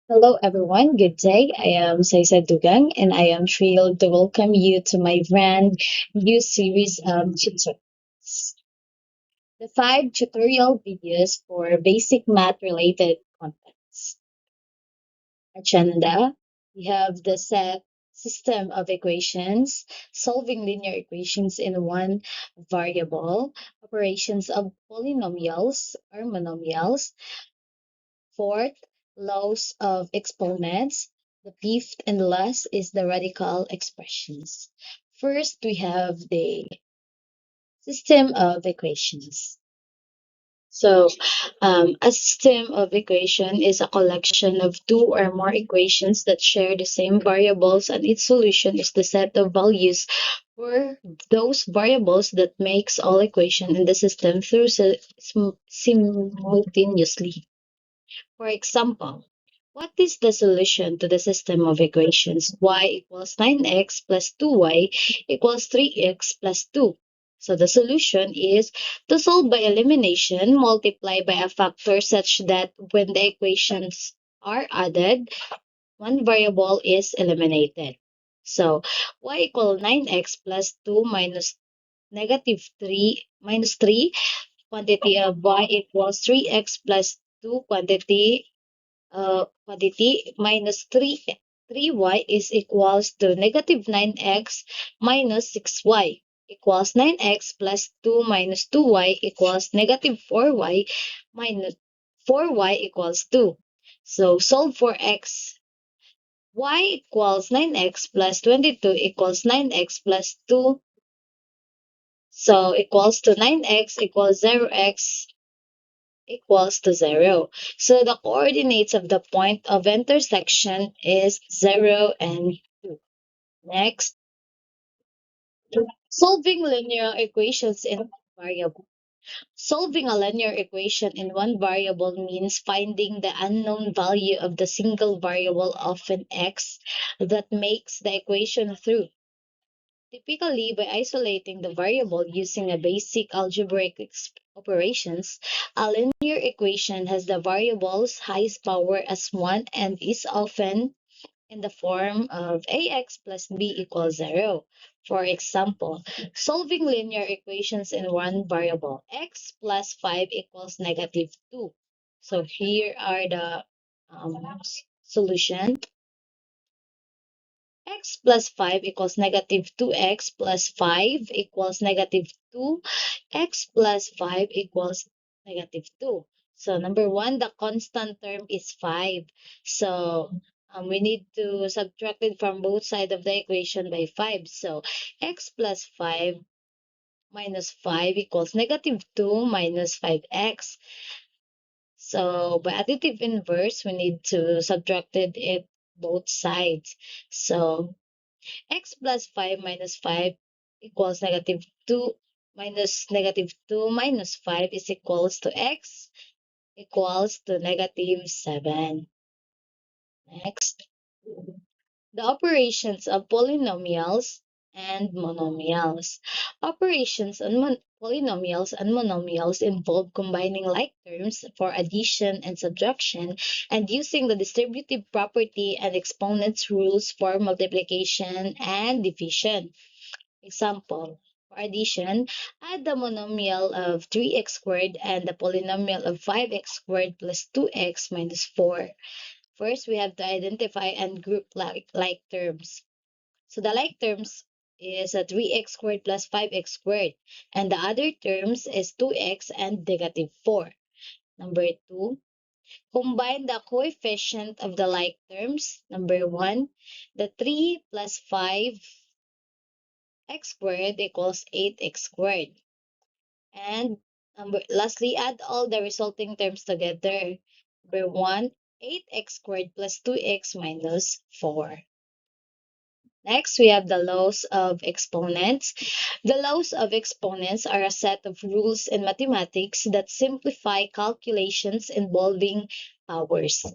Hello, everyone. Good day. I am Saisa Dugang, and I am thrilled to welcome you to my brand new series of tutorials. The 5 tutorial videos for basic math related contents. Agenda. We have the set system of equations, solving linear equations in one variable, operations of polynomials or monomials. Fourth, laws of exponents. The fifth and last is the radical expressions. First, we have the system of equations. So, a system of equation is a collection of two or more equations that share the same variables, and its solution is the set of values for those variables that makes all equation in the system through simultaneously. For example, what is the solution to the system of equations y equals 9x plus 2y equals 3x plus 2? So the solution is to solve by elimination, multiply by a factor such that when the equations are added, one variable is eliminated. So y equals 9x plus 2 minus negative 3 minus 3 quantity of y equals 3x plus 2 quantity minus 3y is equals to negative 9x minus 6y equals 9x plus 2 minus 2y equals negative 4y minus 4y equals 2. So solve for x. Y equals 9x plus 22 equals 9x plus 2. So equals to 9x equals 0x equals to 0. So the coordinates of the point of intersection is 0 and 2. Next, solving linear equations in one variable. Solving a linear equation in one variable means finding the unknown value of the single variable of an x that makes the equation true. Typically, by isolating the variable using a basic algebraic operations, a linear equation has the variable's highest power as 1 and is often in the form of ax plus b equals 0. For example, solving linear equations in one variable, x plus 5 equals negative 2. So here are the solution. X plus 5 equals negative 2x plus 5 equals negative 2. X plus 5 equals negative 2. So number one, the constant term is 5. So we need to subtract it from both sides of the equation by 5. So x plus 5 minus 5 equals negative 2 minus 5x. So by additive inverse, we need to subtract it both sides. So x plus 5 minus 5 equals negative 2 minus negative 2 minus 5 is equals to x equals to negative 7. Next, the operations of polynomials and monomials. Operations on polynomials and monomials involve combining like terms for addition and subtraction and using the distributive property and exponents rules for multiplication and division. Example, for addition, add the monomial of 3x squared and the polynomial of 5x squared plus 2x minus 4. First, we have to identify and group like terms. So the like terms is a 3x squared plus 5x squared, and the other terms is 2x and negative 4. Number 2, combine the coefficient of the like terms. Number 1, the 3 plus 5x squared equals 8x squared. And lastly, add all the resulting terms together. Number 1, 8x squared plus 2x minus 4. Next, we have the laws of exponents. The laws of exponents are a set of rules in mathematics that simplify calculations involving powers.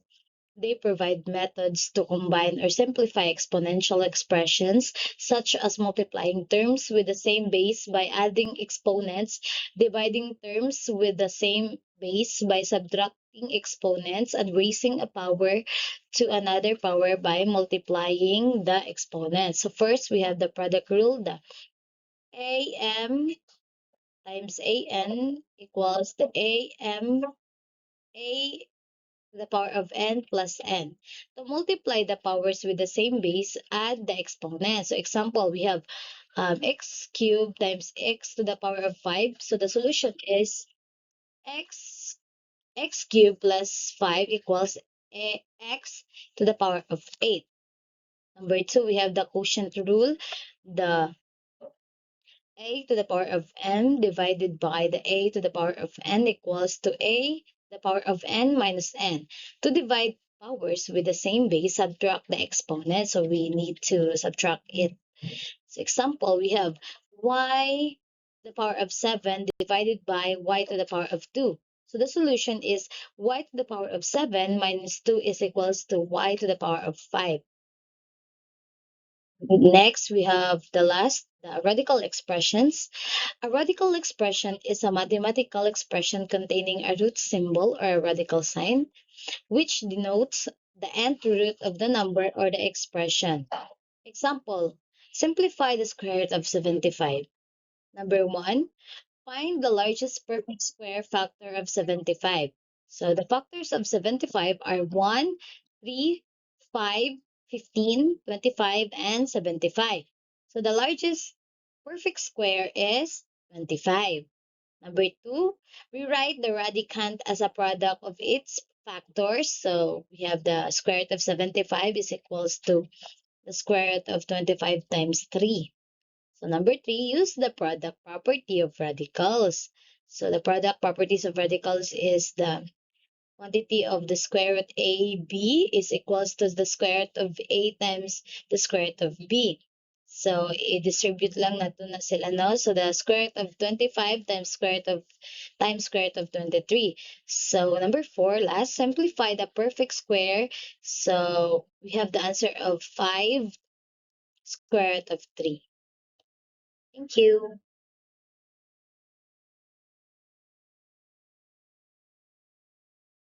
They provide methods to combine or simplify exponential expressions, such as multiplying terms with the same base by adding exponents, dividing terms with the same base by subtracting exponents, and raising a power to another power by multiplying the exponents. So first, we have the product rule. The AM times AN equals the AM A to the power of n plus n. To multiply the powers with the same base, add the exponents. So example, we have x cubed times x to the power of 5. So the solution is x x cubed plus 5 equals x to the power of 8. Number 2, we have the quotient rule. The a to the power of m divided by the a to the power of n equals to a to the power of n minus n. To divide powers with the same base, subtract the exponent. So we need to subtract it. So example, we have y to the power of 7 divided by y to the power of 2. So the solution is y to the power of 7 minus 2 is equals to y to the power of 5. Next, we have the radical expressions. A radical expression is a mathematical expression containing a root symbol or a radical sign, which denotes the nth root of the number or the expression. Example, simplify the square root of 75. Number 1, find the largest perfect square factor of 75. So the factors of 75 are 1, 3, 5, 15, 25, and 75. So the largest perfect square is 25. Number 2, rewrite the radicand as a product of its factors. So we have the square root of 75 is equals to the square root of 25 times 3. So number 3, use the product property of radicals. So the product properties of radicals is the quantity of the square root AB is equals to the square root of A times the square root of B. So i-distribute lang nato na sila, no? So the square root of 25 times square root of 23. So number 4, last, simplify the perfect square. So we have the answer of 5 square root of 3. Thank you.